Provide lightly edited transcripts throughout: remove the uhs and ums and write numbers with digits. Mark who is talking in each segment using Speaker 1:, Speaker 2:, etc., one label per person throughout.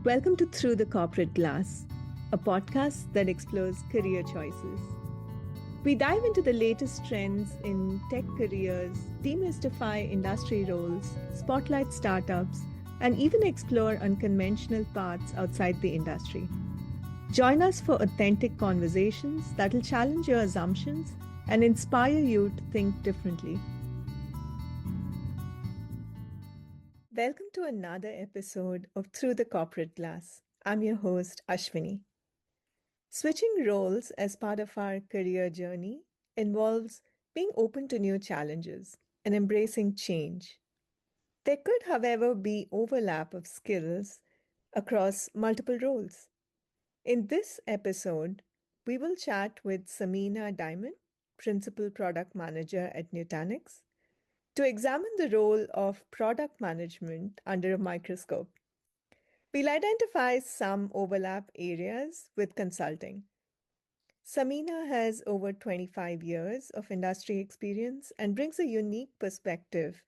Speaker 1: Welcome to Through the Corporate Glass, a podcast that explores career choices. We dive into the latest trends in tech careers, demystify industry roles, spotlight startups, and even explore unconventional paths outside the industry. Join us for authentic conversations that will challenge your assumptions and inspire you to think differently. Welcome to another episode of Through the Corporate Glass. I'm your host, Ashwini. Switching roles as part of our career journey involves being open to new challenges and embracing change. There could, however, be overlap of skills across multiple roles. In this episode, we will chat with Samina Diamond, Principal Product Manager at Nutanix, to examine the role of product management under a microscope. We'll identify some overlap areas with consulting. Samina has over 25 years of industry experience and brings a unique perspective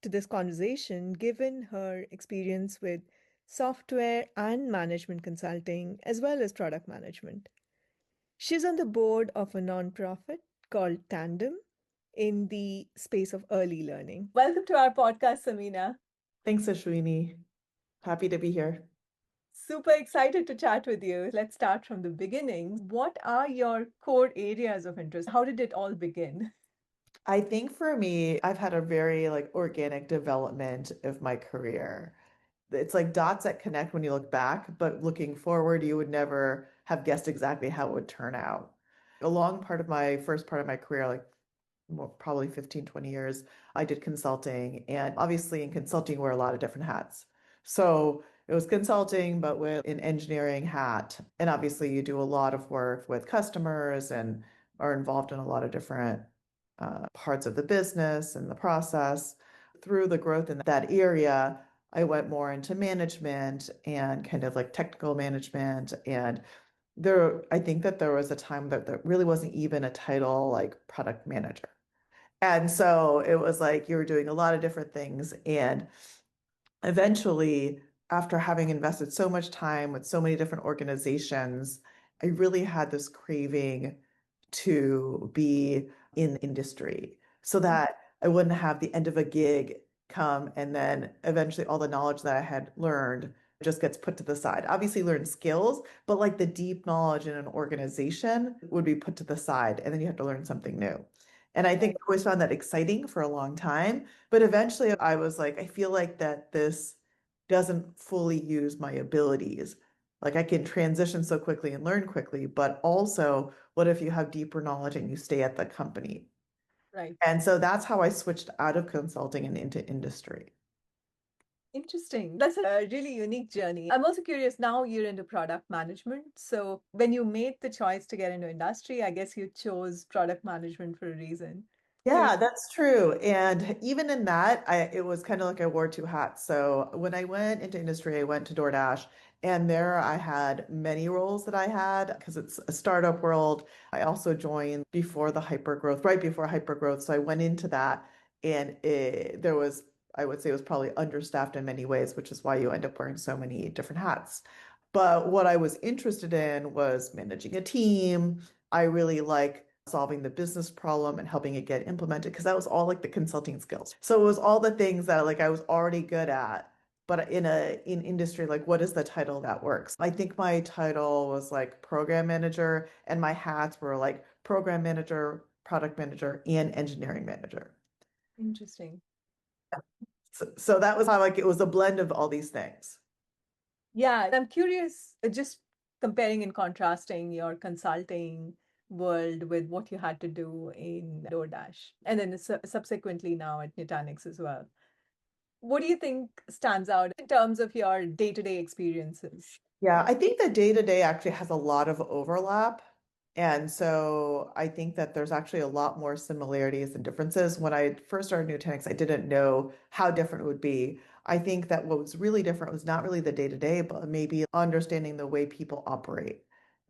Speaker 1: to this conversation given her experience with software and management consulting as well as product management. She's on the board of a nonprofit called Tandem in the space of early learning. Welcome to our podcast, Samina.
Speaker 2: Thanks, Ashwini. Happy to be here.
Speaker 1: Super excited to chat with you. Let's start from the beginning. What are your core areas of interest? How did it all begin?
Speaker 2: I think for me, I've had a very organic development of my career. It's like dots that connect when you look back, but looking forward, you would never have guessed exactly how it would turn out. A long part of my first part of my career, probably 15, 20 years, I did consulting. And obviously in consulting, wear a lot of different hats. So it was consulting, but with an engineering hat. And obviously you do a lot of work with customers and are involved in a lot of different parts of the business and the process. Through the growth in that area, I went more into management and kind of like technical management. And I think that there was a time that there really wasn't even a title like product manager. And so it was like you were doing a lot of different things. And eventually, after having invested so much time with so many different organizations, I really had this craving to be in industry so that I wouldn't have the end of a gig come and then eventually all the knowledge that I had learned just gets put to the side. Obviously, learn skills, but like the deep knowledge in an organization would be put to the side, and then you have to learn something new. And I think I always found that exciting for a long time. But eventually I was like, I feel like that this doesn't fully use my abilities. Like I can transition so quickly and learn quickly, but also what if you have deeper knowledge and you stay at the company?
Speaker 1: Right.
Speaker 2: And so that's how I switched out of consulting and into industry.
Speaker 1: Interesting. That's a really unique journey. I'm also curious, now you're into product management. So when you made the choice to get into industry, I guess you chose product management for a reason.
Speaker 2: Yeah, that's true. And even in that, it was kind of like I wore two hats. So when I went into industry, I went to DoorDash, and there I had many roles that I had because it's a startup world. I also joined before the hypergrowth, right before hypergrowth. So I went into that, and there was, I would say, it was probably understaffed in many ways, which is why you end up wearing so many different hats. But what I was interested in was managing a team. I really like solving the business problem and helping it get implemented because that was all like the consulting skills. So it was all the things that like I was already good at. But in industry, like what is the title that works? I think my title was like program manager, and my hats were like program manager, product manager, and engineering manager.
Speaker 1: Interesting.
Speaker 2: So that was how like it was a blend of all these things.
Speaker 1: Yeah, I'm curious, just comparing and contrasting your consulting world with what you had to do in DoorDash and then subsequently now at Nutanix as well. What do you think stands out in terms of your day-to-day experiences?
Speaker 2: Yeah, I think the day to day actually has a lot of overlap. And so I think that there's actually a lot more similarities than differences. When I first started Nutanix, I didn't know how different it would be. I think that what was really different was not really the day to day, but maybe understanding the way people operate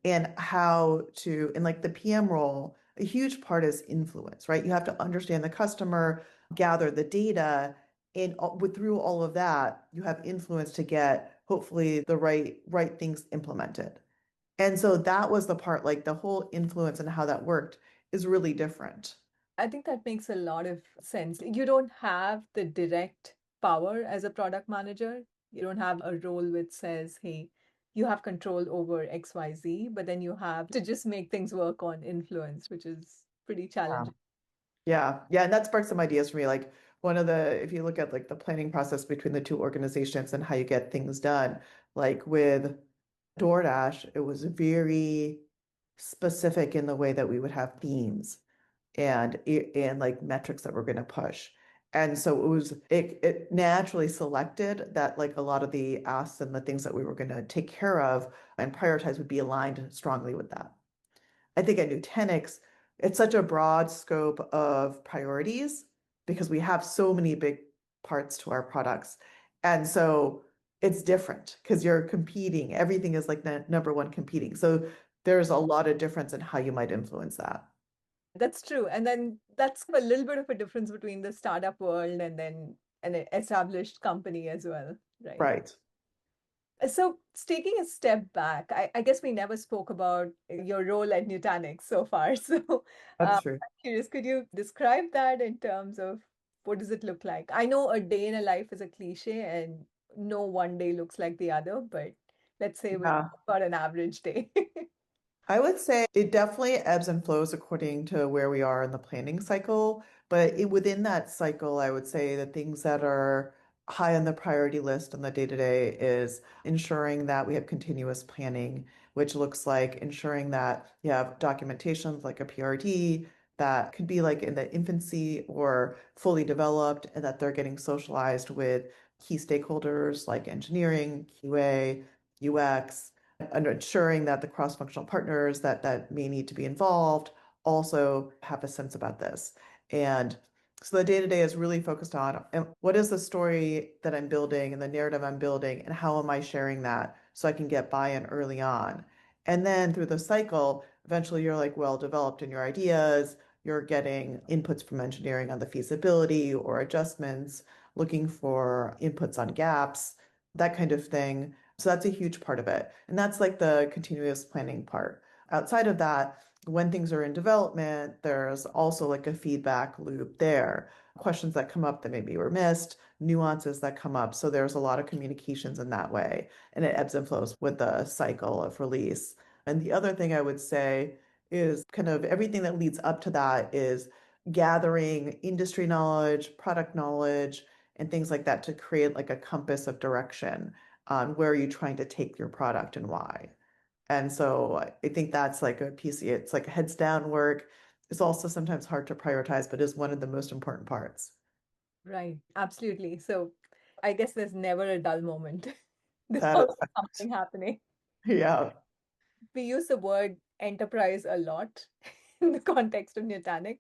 Speaker 2: and how to, in like the PM role, a huge part is influence, right? You have to understand the customer, gather the data, and through all of that, you have influence to get hopefully the right things implemented. And so that was the part, like the whole influence and how that worked is really different.
Speaker 1: I think that makes a lot of sense. You don't have the direct power as a product manager. You don't have a role which says, hey, you have control over XYZ, but then you have to just make things work on influence, which is pretty
Speaker 2: Yeah.
Speaker 1: challenging.
Speaker 2: Yeah. Yeah. And that sparked some ideas for me. Like one of the, if you look at like the planning process between the two organizations and how you get things done, like with DoorDash, it was very specific in the way that we would have themes and like metrics that we're going to push. And so it naturally selected that like a lot of the asks and the things that we were going to take care of and prioritize would be aligned strongly with that. I think at Nutanix, it's such a broad scope of priorities because we have so many big parts to our products. And so it's different because you're competing. Everything is like the number one competing. So there's a lot of difference in how you might influence that.
Speaker 1: That's true. And then that's a little bit of a difference between the startup world and then an established company as well, right?
Speaker 2: Right.
Speaker 1: So, taking a step back, I guess we never spoke about your role at Nutanix so far. So,
Speaker 2: That's true.
Speaker 1: I'm curious, could you describe that in terms of what does it look like? I know a day in a life is a cliche and no one day looks like the other, but let's say we
Speaker 2: Yeah.
Speaker 1: talk about an average day.
Speaker 2: I would say it definitely ebbs and flows according to where we are in the planning cycle. But within that cycle, I would say the things that are high on the priority list on the day to day is ensuring that we have continuous planning, which looks like ensuring that you have documentations like a PRD that could be like in the infancy or fully developed, and that they're getting socialized with key stakeholders like engineering, QA, UX and ensuring that the cross-functional partners that may need to be involved also have a sense about this. And so the day-to-day is really focused on what is the story that I'm building and the narrative I'm building, and how am I sharing that so I can get buy-in early on. And then through the cycle, eventually you're like well developed in your ideas, you're getting inputs from engineering on the feasibility or adjustments, looking for inputs on gaps, that kind of thing. So that's a huge part of it. And that's like the continuous planning part. Outside of that, when things are in development, there's also like a feedback loop there. Questions that come up that maybe were missed, nuances that come up. So there's a lot of communications in that way. And it ebbs and flows with the cycle of release. And the other thing I would say is kind of everything that leads up to that is gathering industry knowledge, product knowledge, and things like that to create like a compass of direction on where are you trying to take your product and why. And so I think that's like a piece, it's like heads down work. It's also sometimes hard to prioritize, but is one of the most important parts.
Speaker 1: Right, absolutely. So, I guess there's never a dull moment. There's
Speaker 2: That
Speaker 1: always
Speaker 2: is fact.
Speaker 1: something happening.
Speaker 2: Yeah.
Speaker 1: We use the word enterprise a lot in the context of Nutanix.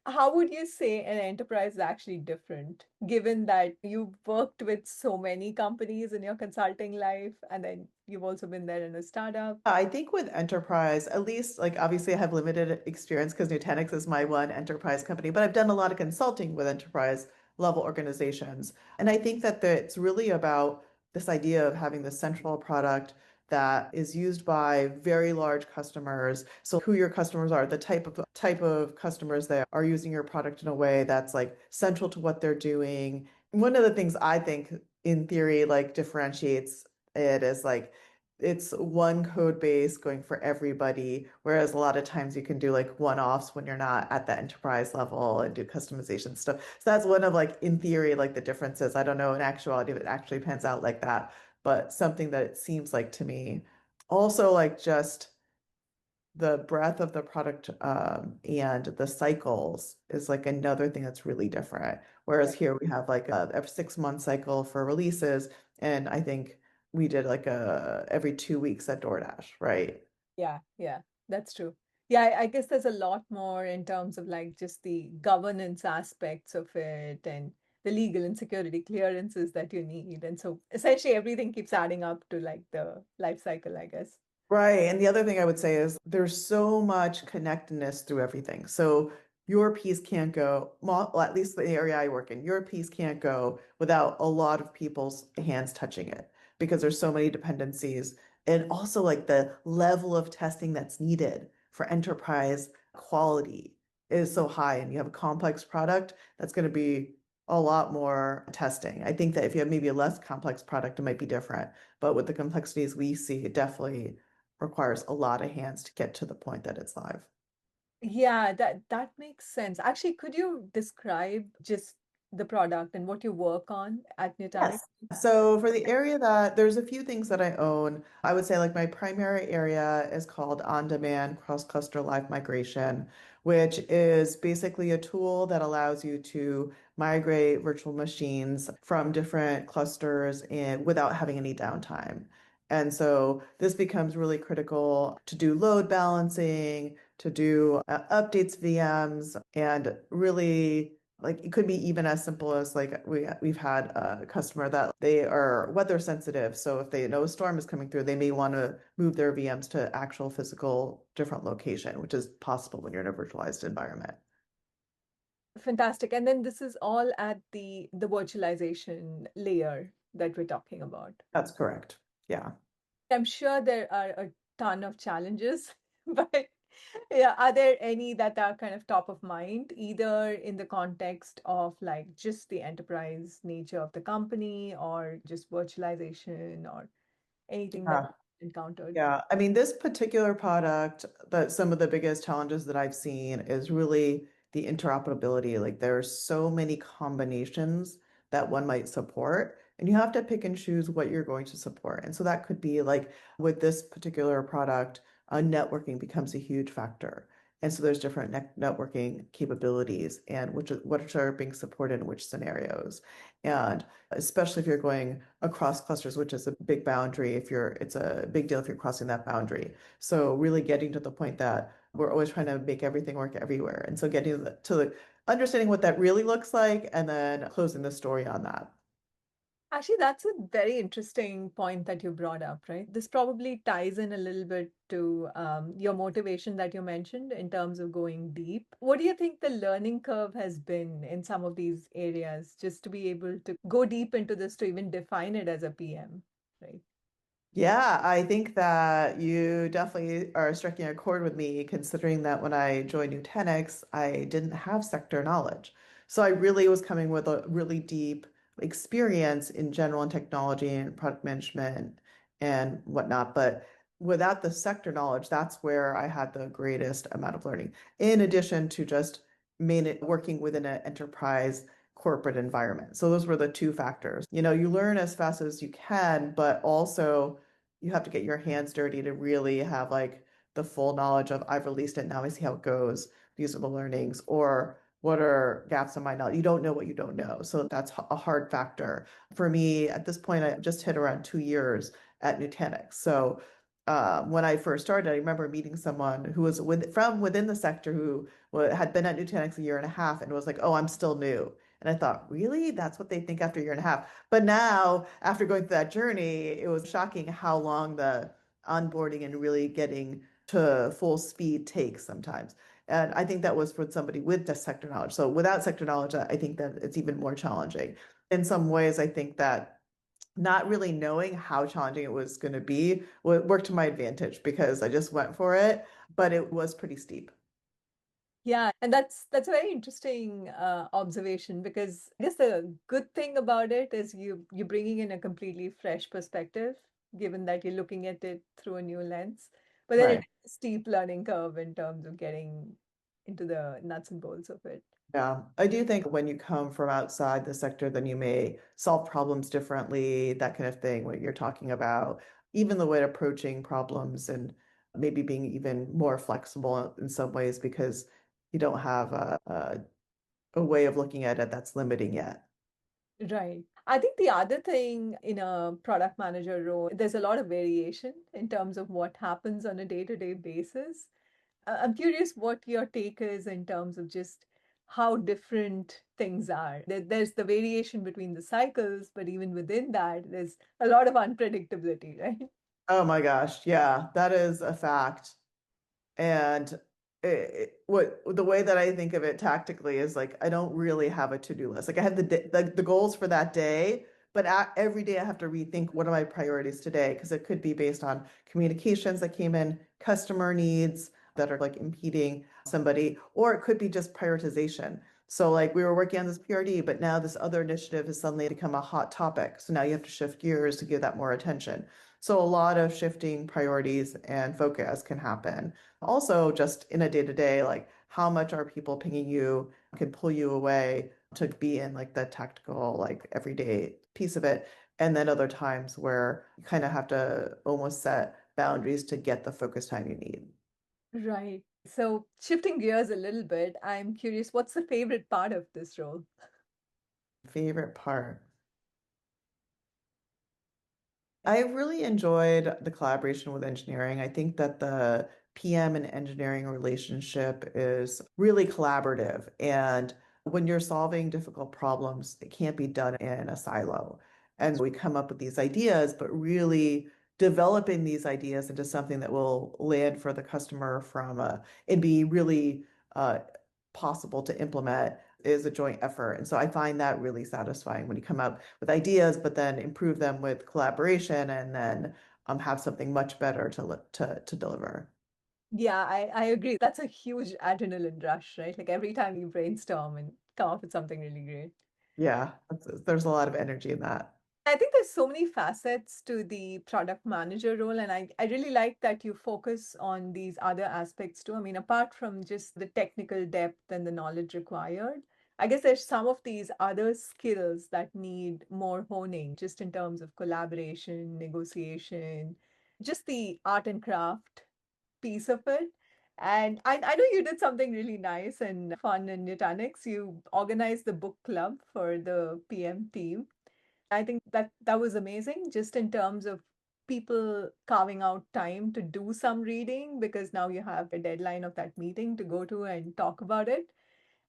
Speaker 1: How would you say an enterprise is actually different, given that you've worked with so many companies in your consulting life, and then you've also been there in a startup?
Speaker 2: I think with enterprise, at least like obviously I have limited experience because Nutanix is my one enterprise company, but I've done a lot of consulting with enterprise level organizations. And I think that it's really about this idea of having the central product that is used by very large customers. So who your customers are, the type of customers that are using your product in a way that's like central to what they're doing. One of the things I think in theory like differentiates it is like it's one code base going for everybody, whereas a lot of times you can do like one-offs when you're not at the enterprise level and do customization stuff. So that's one of like in theory like the differences. I don't know in actuality if it actually pans out like that, but something that it seems like to me. Also like just the breadth of the product and the cycles is like another thing that's really different. Whereas here we have like a 6 month cycle for releases, and I think we did like a every 2 weeks at DoorDash, right?
Speaker 1: Yeah, yeah, that's true. Yeah, I guess there's a lot more in terms of like just the governance aspects of it and the legal and security clearances that you need. And so essentially everything keeps adding up to like the life cycle, I guess.
Speaker 2: Right. And the other thing I would say is there's so much connectedness through everything. So your piece can't go, well, at least the area I work in, your piece can't go without a lot of people's hands touching it because there's so many dependencies. And also like the level of testing that's needed for enterprise quality is so high. And you have a complex product that's going to be a lot more testing. I think that if you have maybe a less complex product, it might be different. But with the complexities we see, it definitely requires a lot of hands to get to the point that it's live.
Speaker 1: Yeah, that makes sense. Actually, could you describe just the product and what you work on at Nutanix?
Speaker 2: Yes. So for the area that there's a few things that I own, I would say like my primary area is called on-demand cross-cluster live migration, which is basically a tool that allows you to migrate virtual machines from different clusters and without having any downtime. And so this becomes really critical to do load balancing, to do updates VMs, and really like it could be even as simple as like we've had a customer that they are weather sensitive. So if they know a storm is coming through, they may want to move their VMs to actual physical different location, which is possible when you're in a virtualized environment.
Speaker 1: Fantastic. And then this is all at the virtualization layer that we're talking about.
Speaker 2: That's correct. Yeah.
Speaker 1: I'm sure there are a ton of challenges, but yeah, are there any that are kind of top of mind, either in the context of like just the enterprise nature of the company or just virtualization or anything that
Speaker 2: Yeah.
Speaker 1: you encountered?
Speaker 2: Yeah, I mean, this particular product, that some of the biggest challenges that I've seen is really the interoperability. Like there are so many combinations that one might support, and you have to pick and choose what you're going to support. And so that could be like with this particular product, networking becomes a huge factor. And so there's different networking capabilities and which are being supported in which scenarios. And especially if you're going across clusters, which is a big boundary it's a big deal if you're crossing that boundary. So really getting to the point that we're always trying to make everything work everywhere. And so getting to the understanding what that really looks like and then closing the story on that.
Speaker 1: Actually, that's a very interesting point that you brought up, right? This probably ties in a little bit to your motivation that you mentioned in terms of going deep. What do you think the learning curve has been in some of these areas just to be able to go deep into this to even define it as a PM, right?
Speaker 2: Yeah, I think that you definitely are striking a chord with me, considering that when I joined Nutanix, I didn't have sector knowledge. So I really was coming with a really deep experience in general in technology and product management and whatnot. But without the sector knowledge, that's where I had the greatest amount of learning, in addition to just working within an enterprise corporate environment. So those were the two factors. You learn as fast as you can, but also you have to get your hands dirty to really have like the full knowledge of I've released it, now I see how it goes. These are the learnings, or what are gaps in my knowledge? You don't know what you don't know. So that's a hard factor. For me, at this point, I just hit around 2 years at Nutanix. So when I first started, I remember meeting someone who was from within the sector who had been at Nutanix a year and a half and was like, "Oh, I'm still new." And I thought, really? That's what they think after a year and a half. But now, after going through that journey, it was shocking how long the onboarding and really getting to full speed takes sometimes. And I think that was for somebody with the sector knowledge. So without sector knowledge, I think that it's even more challenging. In some ways, I think that not really knowing how challenging it was going to be worked to my advantage because I just went for it, but it was pretty steep.
Speaker 1: Yeah, and that's a very interesting observation because I guess the good thing about it is you're bringing in a completely fresh perspective, given that you're looking at it through a new lens. But then it's
Speaker 2: Right.
Speaker 1: a steep learning curve in terms of getting into the nuts and bolts of it.
Speaker 2: Yeah, I do think when you come from outside the sector, then you may solve problems differently, that kind of thing, what you're talking about, even the way of approaching problems and maybe being even more flexible in some ways because you don't have a way of looking at it that's limiting yet.
Speaker 1: Right. I think the other thing in a product manager role, there's a lot of variation in terms of what happens on a day-to-day basis. I'm curious what your take is in terms of just how different things are. There's the variation between the cycles, but even within that, there's a lot of unpredictability, right?
Speaker 2: Oh my gosh, yeah, that is a fact. And what the way that I think of it tactically is like I don't really have a to-do list. Like I have the goals for that day, but every day I have to rethink what are my priorities today because it could be based on communications that came in, customer needs that are like impeding somebody, or it could be just prioritization. So like we were working on this PRD, but now this other initiative has suddenly become a hot topic. So now you have to shift gears to give that more attention. So a lot of shifting priorities and focus can happen. Also, just in a day to day, like how much are people pinging you can pull you away to be in like the tactical, like everyday piece of it. And then other times where you kind of have to almost set boundaries to get the focus time you need.
Speaker 1: Right. So, shifting gears a little bit, I'm curious, what's the favorite part of this role?
Speaker 2: Favorite part. I really enjoyed the collaboration with engineering. I think that the PM and engineering relationship is really collaborative. And when you're solving difficult problems, it can't be done in a silo. And we come up with these ideas, but really developing these ideas into something that will land for the customer and be really uh, possible to implement is a joint effort. And so I find that really satisfying when you come up with ideas, but then improve them with collaboration and then have something much better to deliver.
Speaker 1: Yeah, I agree. That's a huge adrenaline rush, right? Like every time you brainstorm and come up with something really great.
Speaker 2: Yeah, there's a lot of energy in that.
Speaker 1: I think there's so many facets to the product manager role, and I really like that you focus on these other aspects too. I mean, apart from just the technical depth and the knowledge required, I guess there's some of these other skills that need more honing, just in terms of collaboration, negotiation, just the art and craft piece of it. And I know you did something really nice and fun in Nutanix. You organized the book club for the PM team. I think that was amazing, just in terms of people carving out time to do some reading because now you have a deadline of that meeting to go to and talk about it.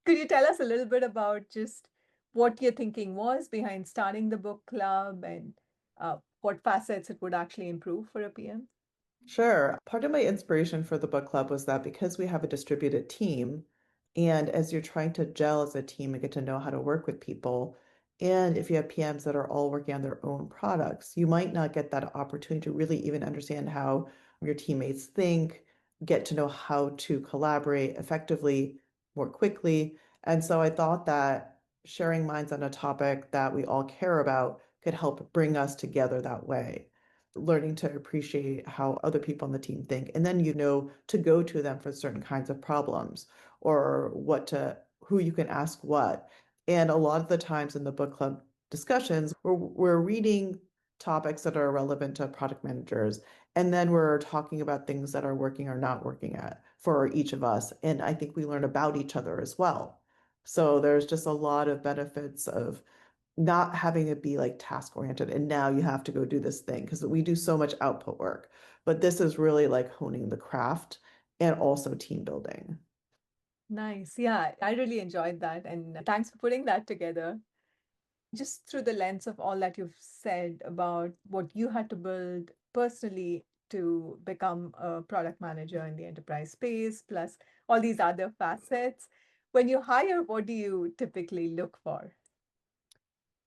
Speaker 1: Could you tell us a little bit about just what your thinking was behind starting the book club and what facets it would actually improve for a PM?
Speaker 2: Sure. Part of my inspiration for the book club was that because we have a distributed team, and as you're trying to gel as a team and get to know how to work with people, and if you have PMs that are all working on their own products, you might not get that opportunity to really even understand how your teammates think, get to know how to collaborate effectively more quickly. And so I thought that sharing minds on a topic that we all care about could help bring us together that way, learning to appreciate how other people on the team think. And then you know to go to them for certain kinds of problems or who you can ask what. And a lot of the times in the book club discussions, we're reading topics that are relevant to product managers. And then we're talking about things that are working or not working at for each of us. And I think we learn about each other as well. So there's just a lot of benefits of not having it be like task oriented and now you have to go do this thing because we do so much output work. But this is really like honing the craft and also team building.
Speaker 1: Nice. Yeah, I really enjoyed that. And thanks for putting that together. Just through the lens of all that you've said about what you had to build personally to become a product manager in the enterprise space, plus all these other facets. When you hire, what do you typically look for?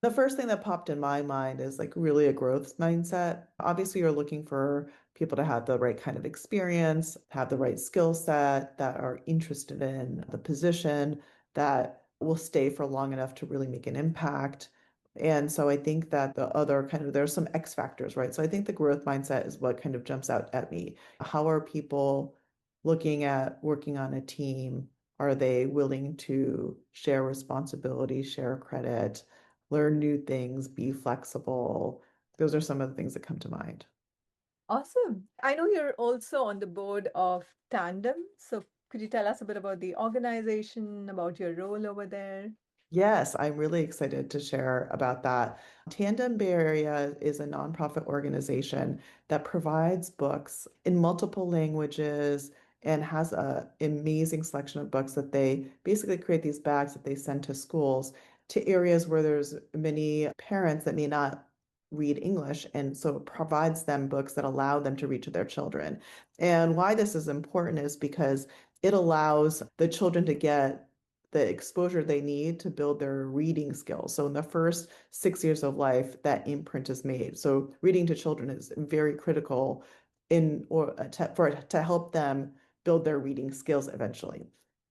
Speaker 2: The first thing that popped in my mind is like really a growth mindset. Obviously, you're looking for people to have the right kind of experience, have the right skill set, that are interested in the position, that will stay for long enough to really make an impact. And so I think that the other kind of, there's some X factors, right? So I think the growth mindset is what kind of jumps out at me. How are people looking at working on a team? Are they willing to share responsibility, share credit? Learn new things, be flexible. Those are some of the things that come to mind.
Speaker 1: Awesome. I know you're also on the board of Tandem. So could you tell us a bit about the organization, about your role over there?
Speaker 2: Yes, I'm really excited to share about that. Tandem Bay Area is a nonprofit organization that provides books in multiple languages and has an amazing selection of books that they basically create these bags that they send to schools to areas where there's many parents that may not read English. And so it provides them books that allow them to read to their children. And why this is important is because it allows the children to get the exposure they need to build their reading skills. So in the first 6 years of life, that imprint is made. So reading to children is very critical to help them build their reading skills eventually.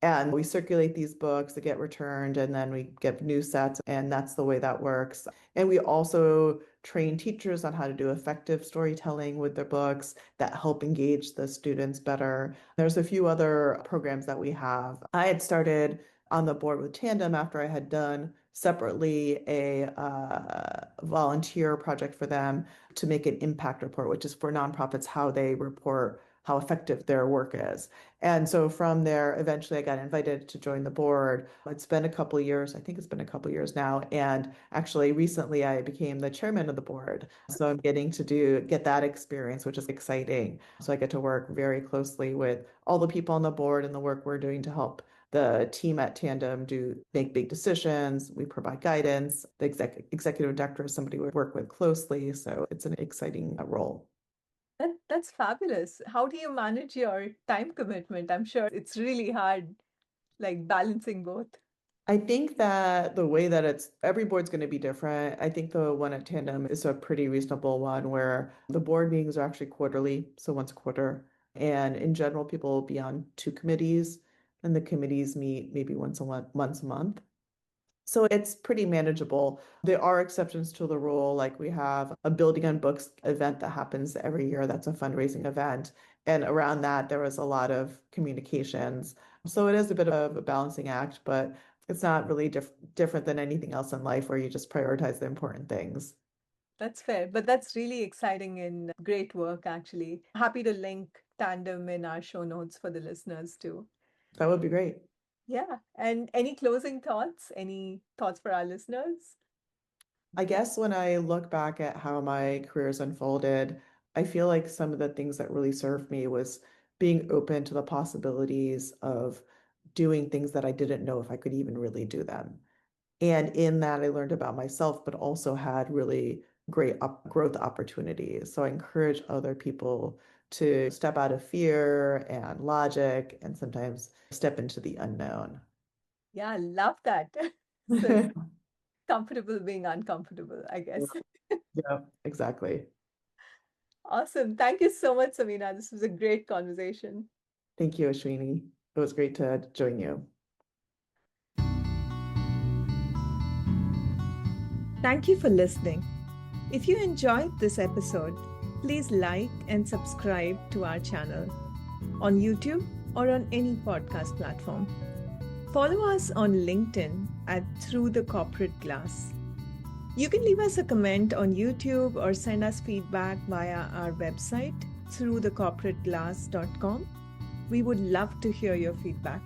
Speaker 2: And we circulate these books that get returned, and then we get new sets, and that's the way that works. And we also train teachers on how to do effective storytelling with their books that help engage the students better. There's a few other programs that we have. I had started on the board with Tandem after I had done separately a volunteer project for them to make an impact report, which is for nonprofits how they report how effective their work is. And so from there, eventually I got invited to join the board. It's been a couple of years. I think it's been a couple of years now. And actually recently I became the chairman of the board. So I'm getting to get that experience, which is exciting. So I get to work very closely with all the people on the board and the work we're doing to help the team at Tandem make big decisions. We provide guidance. The executive director is somebody we work with closely. So it's an exciting role.
Speaker 1: That's fabulous. How do you manage your time commitment? I'm sure it's really hard, like balancing both.
Speaker 2: I think that the way that every board's going to be different. I think the one at Tandem is a pretty reasonable one where the board meetings are actually quarterly, so once a quarter. And in general, people will be on two committees, and the committees meet maybe once a month. So it's pretty manageable. There are exceptions to the rule, like we have a Building on Books event that happens every year. That's a fundraising event. And around that, there was a lot of communications. So it is a bit of a balancing act, but it's not really different than anything else in life where you just prioritize the important things.
Speaker 1: That's fair, but that's really exciting and great work, actually. Happy to link Tandem in our show notes for the listeners too.
Speaker 2: That would be great.
Speaker 1: Yeah. And any closing thoughts? Any thoughts for our listeners?
Speaker 2: I guess when I look back at how my career's unfolded, I feel like some of the things that really served me was being open to the possibilities of doing things that I didn't know if I could even really do them. And in that, I learned about myself, but also had really great growth opportunities. So I encourage other people to step out of fear and logic and sometimes step into the unknown.
Speaker 1: Yeah, I love that. So comfortable being uncomfortable, I guess.
Speaker 2: Yeah, exactly.
Speaker 1: Awesome. Thank you so much, Samina. This was a great conversation.
Speaker 2: Thank you, Ashwini. It was great to join you.
Speaker 1: Thank you for listening. If you enjoyed this episode, please like and subscribe to our channel on YouTube or on any podcast platform. Follow us on LinkedIn at Through the Corporate Glass. You can leave us a comment on YouTube or send us feedback via our website, throughthecorporateglass.com. We would love to hear your feedback.